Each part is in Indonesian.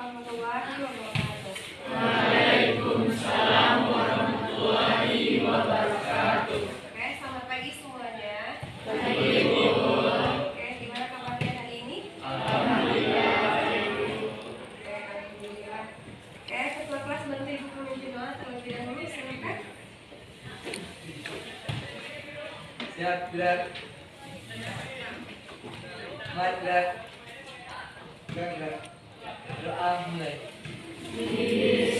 warahmatullahi wabarakatuh. Waalaikumsalam warahmatullahi wabarakatuh. Oke, selamat pagi semuanya. Pagi, Bu. Oke, gimana kabarnya hari ini? Alhamdulillah. Oke, alhamdulillah. Oke, ketua kelas bantu ibu pemimpin doa terlebih dahulu, silakan. Siap, gerak. Mat, gerak. Gerak. Doa mulai. Ya,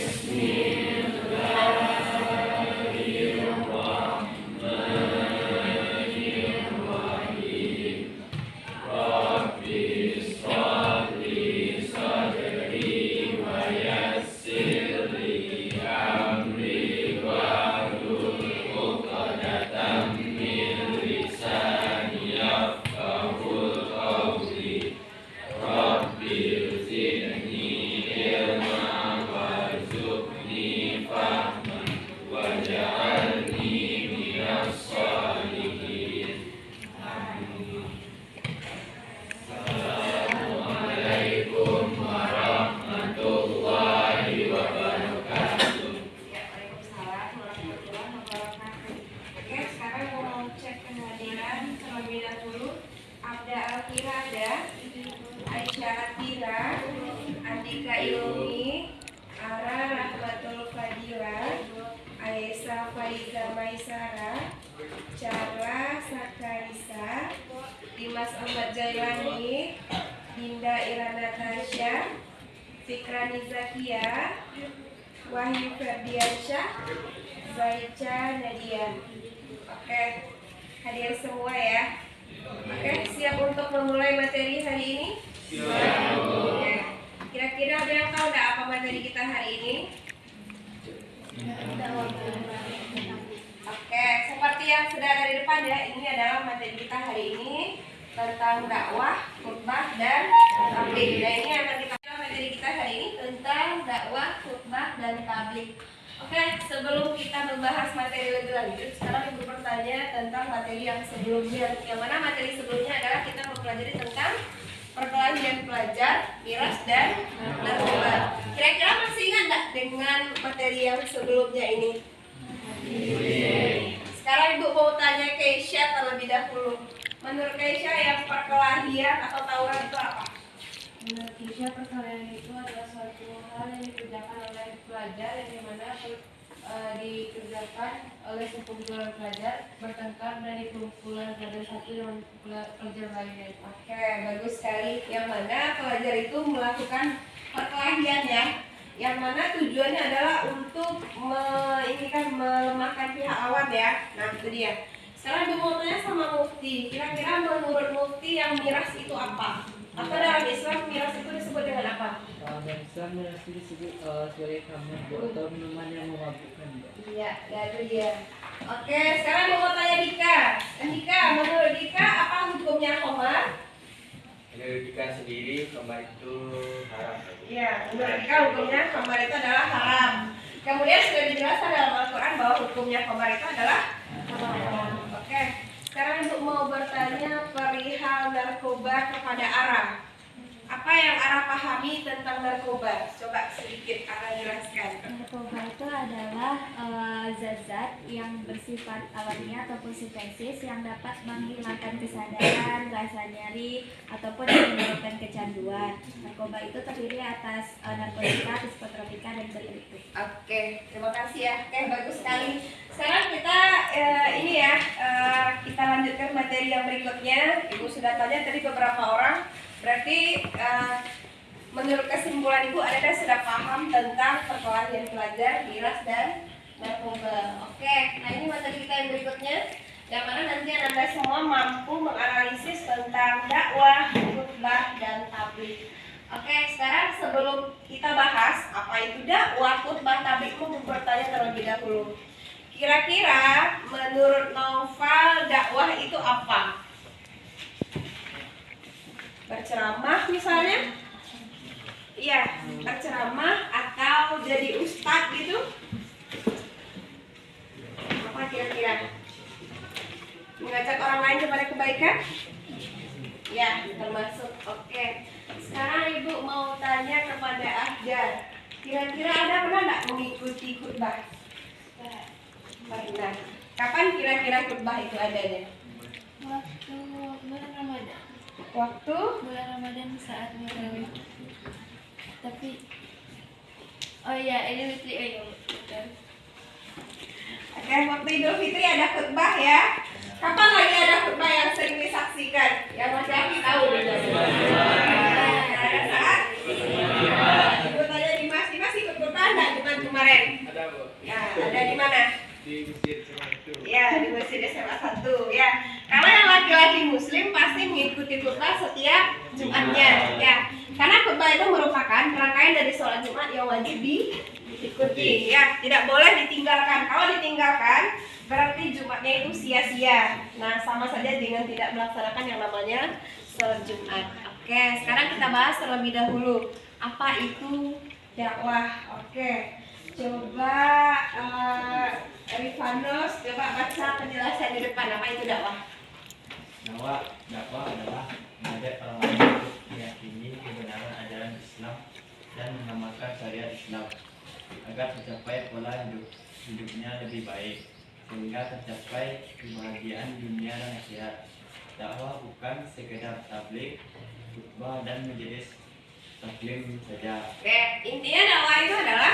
waalaikumsalam warahmatullahi wabarakatuh. Oke, sekarang mau cek kehadiran terlebih dahulu. Abda Alkira ada, Aisyah Atira, Andika Ilmi, Ara Rahmatul Fadila, Aisyah Faiza Maisara, Cara Sakarisa, Dimas Ahmad Jailani, Dinda Irana Tasya, Fikrani Zakia, Wahyu Ferdiansyah, Zaica Nadia. Oke, hadir semua ya. Oke, siap untuk memulai materi hari ini? Siap. Ya. Kira-kira ada yang tahu nggak apa materi kita hari ini? Oke, seperti yang sudah ada di depan ya, ini adalah materi kita hari ini tentang dakwah, khutbah, dan tabligh. Nah, ini akan kita materi kita hari ini tentang dakwah, khutbah, dan tabligh. Oke, sebelum kita membahas materi lebih lanjut, sekarang ibu bertanya tentang materi yang sebelumnya. Yang mana materi sebelumnya adalah kita mempelajari tentang perkelahian pelajar, miras, dan narkoba. Kira-kira masih ingat nggak dengan materi yang sebelumnya ini? Sekarang ibu mau tanya Keisha terlebih dahulu. Menurut Keisha yang perkelahian atau tawuran itu apa? Menurut Kisha, perkelahian itu adalah suatu hal yang dikerjakan oleh pelajar yang dimana dikerjakan oleh sekumpulan pelajar bertengkar dari kumpulan pelajar satu dengan pelajar lainnya. Oke, bagus sekali. Yang mana pelajar itu melakukan perkelahian ya. Yang mana tujuannya adalah untuk melemahkan pihak lawan ya. Nah, itu dia. Sekarang ibu mau tanya sama Mufti. Kira-kira menurut Mufti yang miras itu apa? Atau dalam Islam miras itu disebut dengan apa? Dalam Islam miras disebut sebagai khamr atau minuman yang memabukkan. Iya, ya itu dia. Oke, sekarang ibu mau tanya Dika. Dika, menurut Dika apa hukumnya khamar? Menurut Dika sendiri, khamar itu haram. Iya, menurut Dika hukumnya khamar itu adalah haram. Kemudian sudah dijelaskan dalam Al-Quran bahwa hukumnya khamar itu adalah haram. Oke, sekarang ibu mau bertanya perihal narkoba kepada Ara. Apa yang Ara pahami tentang narkoba? Coba sedikit Ara jelaskan. Narkoba itu adalah zat-zat yang bersifat alami ataupun sintesis yang dapat menghilangkan kesadaran, rasa nyeri, ataupun menyebabkan kecanduan. Narkoba itu terdiri atas narkotika, psikotropika, dan berliku. Oke, terima kasih ya. Oke, bagus sekali. Sekarang kita kita lanjutkan materi yang berikutnya. Ibu sudah tanya tadi beberapa orang. Berarti menurut kesimpulan ibu adakah sudah paham tentang perkelahian pelajar, miras, dan narkoba. Oke, nah ini materi kita yang berikutnya, yang mana nanti anda semua mampu menganalisis tentang dakwah, khutbah, dan tabligh. Oke, sekarang sebelum kita bahas apa itu dakwah, khutbah, tabligh, mau bertanya terlebih dahulu. Kira-kira menurut Noval dakwah itu apa? Berceramah misalnya? Iya, berceramah atau jadi ustadz gitu? Apa kira-kira? Mengajak orang lain kepada kebaikan? Ya, termasuk. Oke. Sekarang Ibu mau tanya kepada Ahjar. Kira-kira Anda pernah nggak mengikuti khutbah? Pernah. Kapan kira-kira khutbah itu adanya? Waktu bulan Ramadan. Waktu Bulan Ramadan saat tarawih. Tapi oh iya, Idul Fitri. Oh iya, betul. Oke, waktu Idul Fitri ada khutbah ya. Kapan lagi ada khutbah yang sering disaksikan? Yang Mas Yafi tahu ada saat Ibu tanya Dimas ikut khutbah nggak Jumat kemarin? Ada Bu. Ya, ada di mana? Di Mesir cuma itu. Ya, di Masjid SMA 1 ya. Kalau yang laki-laki muslim pasti mengikuti khutbah setiap Jumatnya ya. Karena khutbah itu merupakan rangkaian dari sholat Jumat yang wajib diikuti ya, tidak boleh ditinggalkan. Kalau ditinggalkan berarti Jumatnya itu sia-sia. Nah, sama saja dengan tidak melaksanakan yang namanya sholat Jumat. Oke, sekarang kita bahas terlebih dahulu apa itu dakwah. Oke, coba Rifanus coba baca penjelasan di depan apa itu dakwah. Dakwah adalah mengajak orang lain untuk meyakini kebenaran ajaran Islam dan mengamalkan syariat Islam agar tercapai pola hidupnya lebih baik sehingga tercapai kebahagiaan dunia dan akhirat. Dakwah bukan sekedar tabligh, khutbah dan majelis taklim saja. Oke, intinya dakwah itu adalah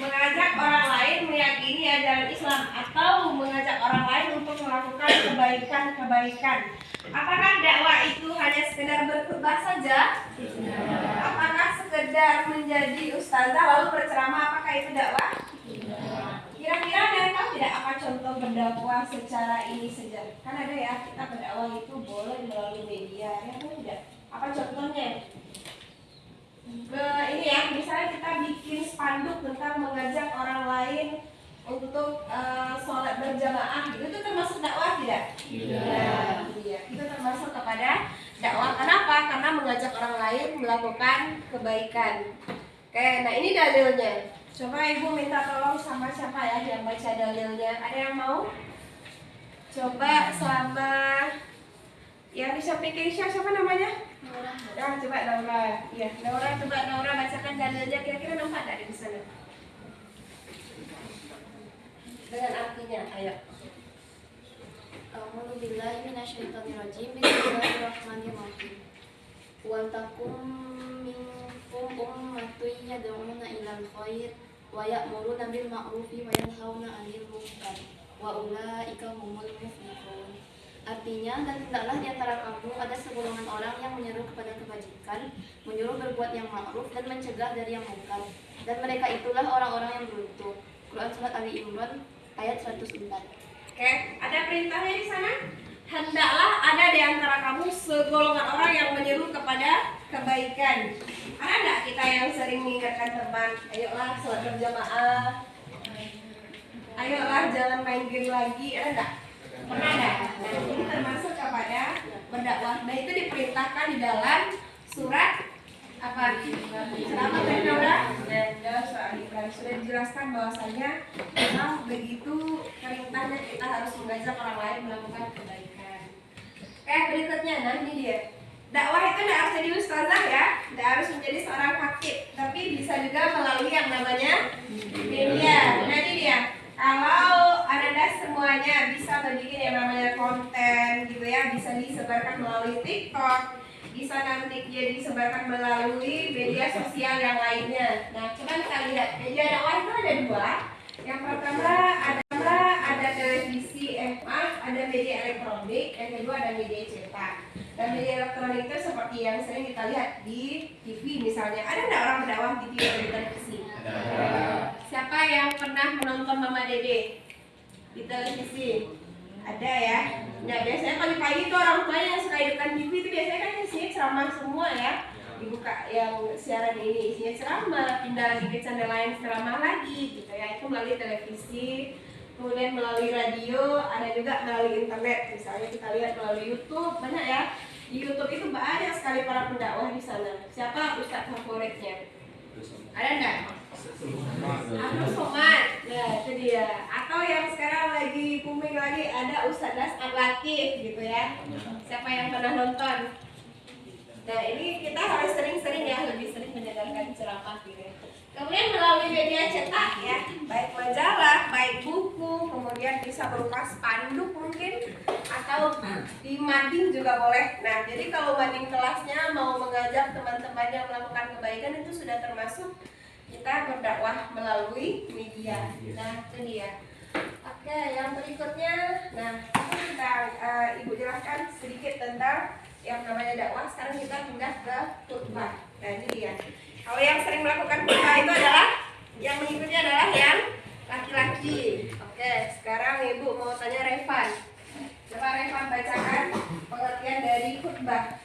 mengajak orang lain meyakini ajaran Islam atau mengajak orang lain untuk melakukan kebaikan-kebaikan. Apakah dakwah itu hanya sekedar berkhutbah saja? Apakah sekedar menjadi ustazah lalu berceramah, apakah itu dakwah? Kira-kira ada yang tahu tidak apa contoh berdakwah secara ini saja? Kan ada ya, kita berdakwah itu boleh melalui media, ya kan tidak? Apa contohnya? Ini ya, misalnya kita bikin spanduk tentang mengajak orang lain untuk sholat berjamaah, itu termasuk dakwah tidak? Iya. Itu termasuk kepada dakwah. Kenapa? Karena mengajak orang lain melakukan kebaikan. Oke, nah ini dalilnya. Coba Ibu minta tolong sama siapa ya yang baca dalilnya? Ada yang mau? Coba sama yang di samping Keisha, siapa namanya? Ya, coba Naura. Iya, Naura, coba Naura bacakan dalilnya. Kira-kira nampak nggak di sana? Dengan artinya, ayo. A'udzu billahi minasyaitonirrajim. Bismillahirrahmanirrahim. Wa takum minkum ummatun yad'una ilal khair wa ya'muruna bil ma'rufi wa yanhauna 'anil munkar wa ulaika humul muflihun. Artinya, dan hendaklah di antara kamu ada segolongan orang yang menyeru kepada kebajikan, menyuruh berbuat yang ma'ruf dan mencegah dari yang munkar. Dan mereka itulah orang-orang yang beruntung. Quran surat Ali Imran ayat 104. Oke, ada perintahnya di sana. Hendaklah ada di antara kamu segolongan orang yang menyeru kepada kebaikan. Ada nggak kita yang sering mengingatkan teman, ayolah sholat berjamaah, ayolah jangan main game lagi, ada nggak? Pernah nggak? Nah, ini termasuk kepada berdakwah. Nah, itu diperintahkan di dalam surat apa? Surat apa tadi Naura? Dan surat Al-Imran sudah dijelaskan bahwasanya memang begitu perintahnya kita harus mengajak orang lain melakukan kebaikan. Berikutnya, nah ini dia. Dakwah itu tidak harus jadi ustazah ya, tidak harus menjadi seorang khatib, tapi bisa juga melalui yang namanya media. Nah ini dia. Kalau Anda semuanya bisa bikin yang namanya konten gitu ya, bisa disebarkan melalui TikTok, bisa nanti dia disebarkan melalui media sosial yang lainnya. Nah, coba kita lihat media dakwah itu ada dua. Yang pertama ada televisi FA, ada media elektronik, yang kedua ada media cetak. Dan media elektronik itu seperti yang sering kita lihat di TV misalnya. Ada nggak orang berdakwah di TV atau di televisi? Siapa yang pernah menonton Mama Dede di televisi? Ada ya. Nah, biasanya pagi-pagi tuh orang tua yang suka hidupkan TV itu biasanya kan isinya ceramah semua ya. Dibuka yang siaran ini isinya ceramah, pindah lagi ke channel lain ceramah lagi gitu ya. Itu melalui televisi, kemudian melalui radio, ada juga melalui internet. Misalnya kita lihat melalui YouTube, banyak ya. Di YouTube itu banyak sekali para pendakwah di sana. Siapa ustadz favoritnya? Ada enggak? Abdul Somad. Nah, itu dia. Atau yang sekarang lagi booming lagi ada Ustadz Das Latif gitu ya. Siapa yang pernah nonton? Nah, ini kita harus sering-sering ya, lebih sering mendengarkan ceramah gitu ya. Kemudian melalui media cetak ya, baik majalah, baik buku, kemudian bisa berupa spanduk mungkin, atau di mading juga boleh. Nah, jadi kalau mading kelasnya mau mengajak teman-temannya melakukan kebaikan itu sudah termasuk kita berdakwah melalui media. Nah, itu dia. Oke, yang berikutnya, nah kita Ibu jelaskan sedikit tentang yang namanya dakwah. Sekarang kita pindah ke khutbah. Nah, ini dia. Kalau yang sering melakukan khutbah itu adalah yang mengikutnya adalah yang laki-laki. Oke, sekarang Ibu mau tanya Revan. Coba Revan bacakan pengertian dari khutbah.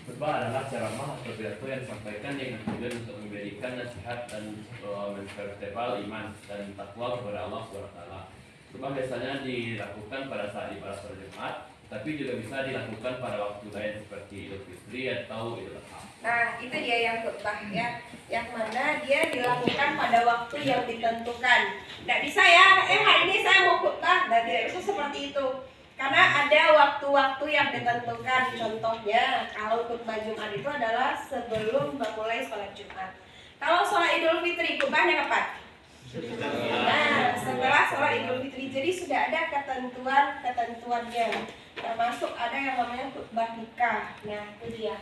Khutbah adalah ceramah atau pidato yang disampaikan dengan tujuan untuk memberikan nasihat dan mempertebal iman dan takwa kepada Allah SWT. Khutbah biasanya dilakukan pada saat ibadah sholat Jumat, tapi juga bisa dilakukan pada waktu lain seperti Idul Fitri atau Idul Adha. Nah, itu dia yang khutbah ya, yang mana dia dilakukan pada waktu yang ditentukan. Tidak bisa ya, hari ini saya mau khutbah, dan tidak bisa seperti itu. Karena ada waktu-waktu yang ditentukan. Contohnya, kalau khutbah Jumat itu adalah sebelum memulai sholat Jumat. Kalau sholat Idul Fitri, khutbahnya kapan? Nah, setelah sholat Idul Fitri. Jadi sudah ada ketentuannya. Termasuk ada yang namanya khutbah nikah. Nah, itu dia.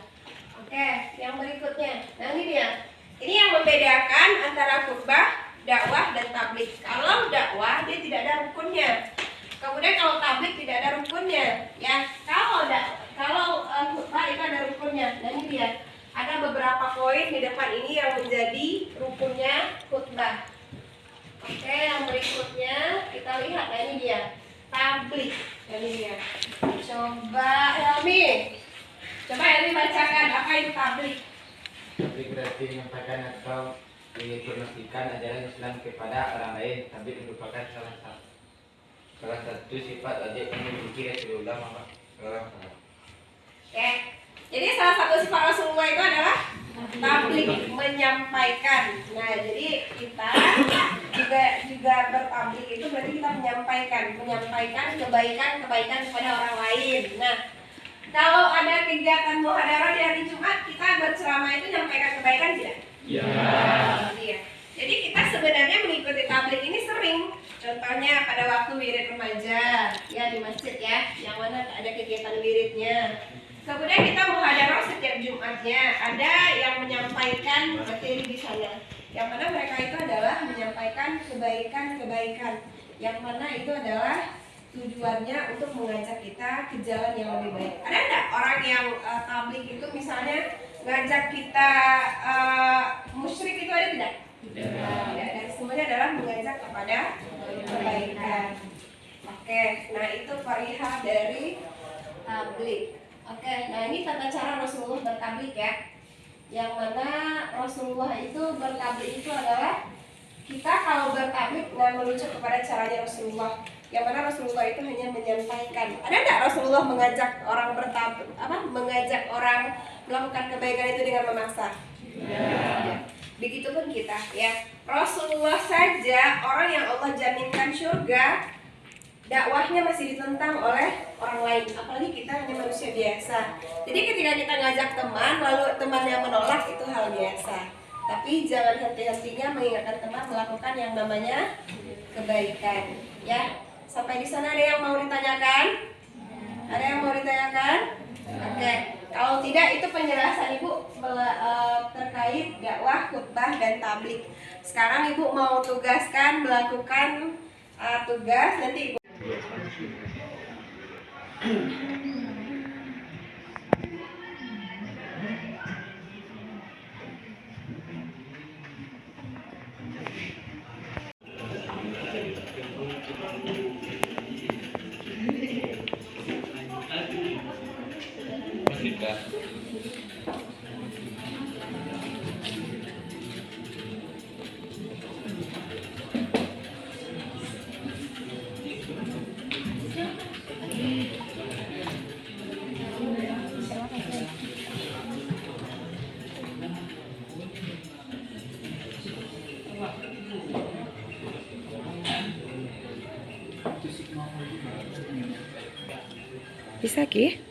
Oke, yang berikutnya. Nah, ini dia. Ini yang membedakan antara khutbah, dakwah, dan tabligh. Kalau dakwah dia tidak ada rukunnya. Kemudian kalau tabligh tidak ada rukunnya. Ya, kalau khutbah itu ada rukunnya. Nah, ini dia. Ada beberapa poin di depan ini yang menjadi rukunnya khutbah. Oke, yang berikutnya kita lihat. Nah, ini dia. Tabligh. Ini dia. Coba Helmi. Coba Helmi bacakan apa itu tabligh. Tabligh berarti menyampaikan atau menginformasikan ajaran Islam kepada orang lain. Tabligh merupakan salah satu sifat wajib yang dimiliki Rasulullah SAW. Oke. Jadi salah satu sifat Rasulullah itu adalah tabligh, menyampaikan. Nah, jadi kita juga bertabligh itu berarti kita menyampaikan kebaikan kepada orang lain. Nah, kalau ada kegiatan muhadarah di hari Jumat, kita berceramah itu menyampaikan kebaikan tidak? Iya. Iya. Jadi kita sebenarnya mengikuti tabligh ini sering. Contohnya pada waktu wirid remaja, ya di masjid ya, yang mana ada kegiatan wiridnya. Kemudian kita muhadarah setiap Jumatnya, ada yang menyampaikan materi di sana. Yang mana mereka itu adalah menyampaikan kebaikan-kebaikan. Yang mana itu adalah tujuannya untuk mengajak kita ke jalan yang lebih baik. Ada enggak orang yang tabligh itu misalnya ngajak kita musyrik itu ada tidak? Tidak. Dan semuanya adalah mengajak kepada kebaikan. Oke, nah itu perihal dari tabligh. Oke, nah ini tata cara Rasulullah bertabligh ya. Yang mana Rasulullah itu bertabligh itu adalah kita kalau bertabligh merujuk kepada caranya Rasulullah. Yang mana Rasulullah itu hanya menyampaikan. Ada enggak Rasulullah mengajak orang mengajak orang melakukan kebaikan itu dengan memaksa? Ya. Begitupun kita ya. Rasulullah saja orang yang Allah jaminkan surga, dakwahnya masih ditentang oleh orang lain, apalagi kita hanya manusia biasa. Jadi ketika kita ngajak teman lalu temannya menolak, itu hal biasa. Tapi jangan henti-hentinya mengingatkan teman melakukan yang namanya kebaikan. Ya, sampai di sana ada yang mau ditanyakan? Ada yang mau ditanyakan? Oke, kalau tidak itu penjelasan Ibu terkait dakwah, khutbah, dan tabligh. Sekarang Ibu mau tugaskan melakukan tugas, nanti Ibu. Bisa Ki?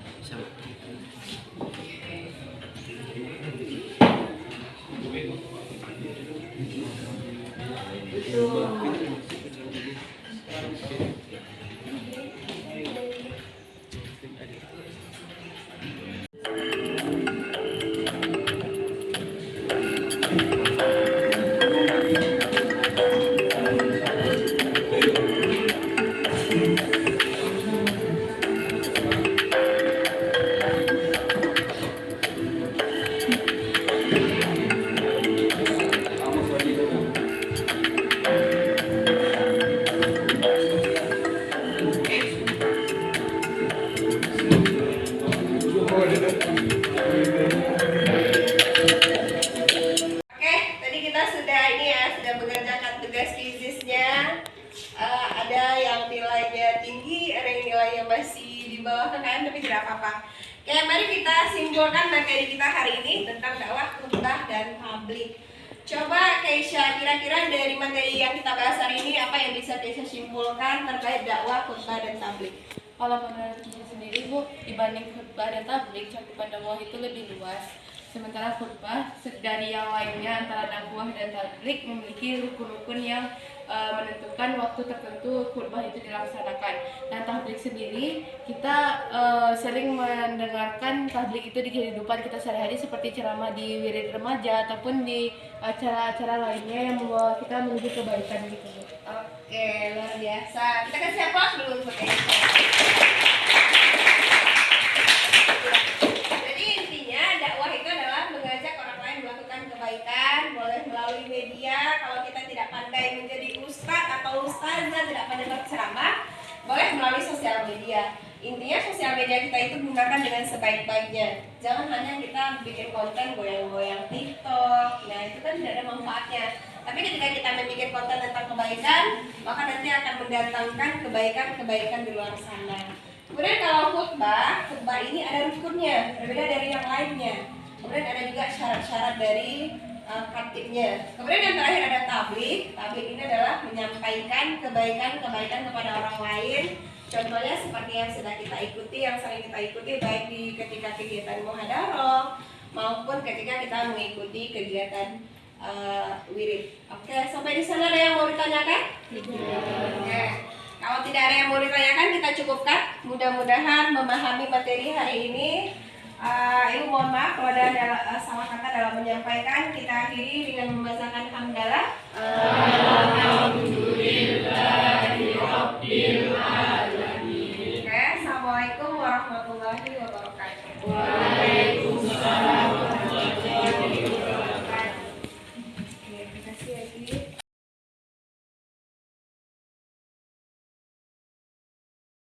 Oke, tadi kita sudah sudah mengerjakan tugas fizisnya. Ada yang nilainya tinggi, ada yang nilainya masih di bawah KKM, tapi tidak apa-apa. Oke, mari kita simpulkan materi kita hari ini tentang dakwah, khutbah, dan tabligh. Coba Keisha, kira-kira dari materi yang kita bahas hari ini apa yang bisa Keisha simpulkan terkait dakwah, khutbah, dan tabligh? Kalau menurut Keisha sendiri Bu, dibanding khutbah dan tabligh, cakupan dakwah itu lebih luas. Sementara khutbah dari yang lainnya antara dakwah dan tabligh memiliki rukun-rukun yang menentukan waktu tertentu khutbah itu dilaksanakan. Dan tabligh sendiri kita sering mendengarkan tabligh itu di kehidupan kita sehari-hari seperti ceramah di wirid remaja ataupun di acara-acara lainnya yang membawa kita menuju kebaikan gitu. Oke, luar biasa. Kita kasih aplaus dulu untuk Keisha. Jadi intinya dakwah itu adalah mengajak orang lain melakukan kebaikan, boleh melalui media. Kalau kita tidak pandai menjadi ustadz atau ustazah, tidak pandai berceramah, boleh melalui sosial media. Intinya sosial media kita itu gunakan dengan sebaik-baiknya. Jangan hanya kita bikin konten goyang-goyang TikTok. Nah, itu kan tidak ada manfaatnya. Tapi ketika kita membuat konten tentang kebaikan, maka nanti akan mendatangkan kebaikan-kebaikan di luar sana. Kemudian kalau khutbah ini ada rukunnya, berbeda dari yang lainnya. Kemudian ada juga syarat-syarat dari khatibnya. Kemudian yang terakhir ada tabligh. Tabligh ini adalah menyampaikan kebaikan-kebaikan kepada orang lain. Contohnya seperti yang sudah kita ikuti, yang sering kita ikuti baik di ketika kegiatan muhadharah maupun ketika kita mengikuti kegiatan wirid. Oke, sampai di sana ada yang mau ditanyakan? Oke. Kalau tidak ada yang mau ditanyakan, kita cukupkan. Mudah-mudahan memahami materi hari ini. Ibu mohon maaf kalau ada salah kata dalam menyampaikan. Kita akhiri dengan membacakan hamdalah. Alhamdulillahirabbil alamin. Oke, assalamualaikum warahmatullahi wabarakatuh.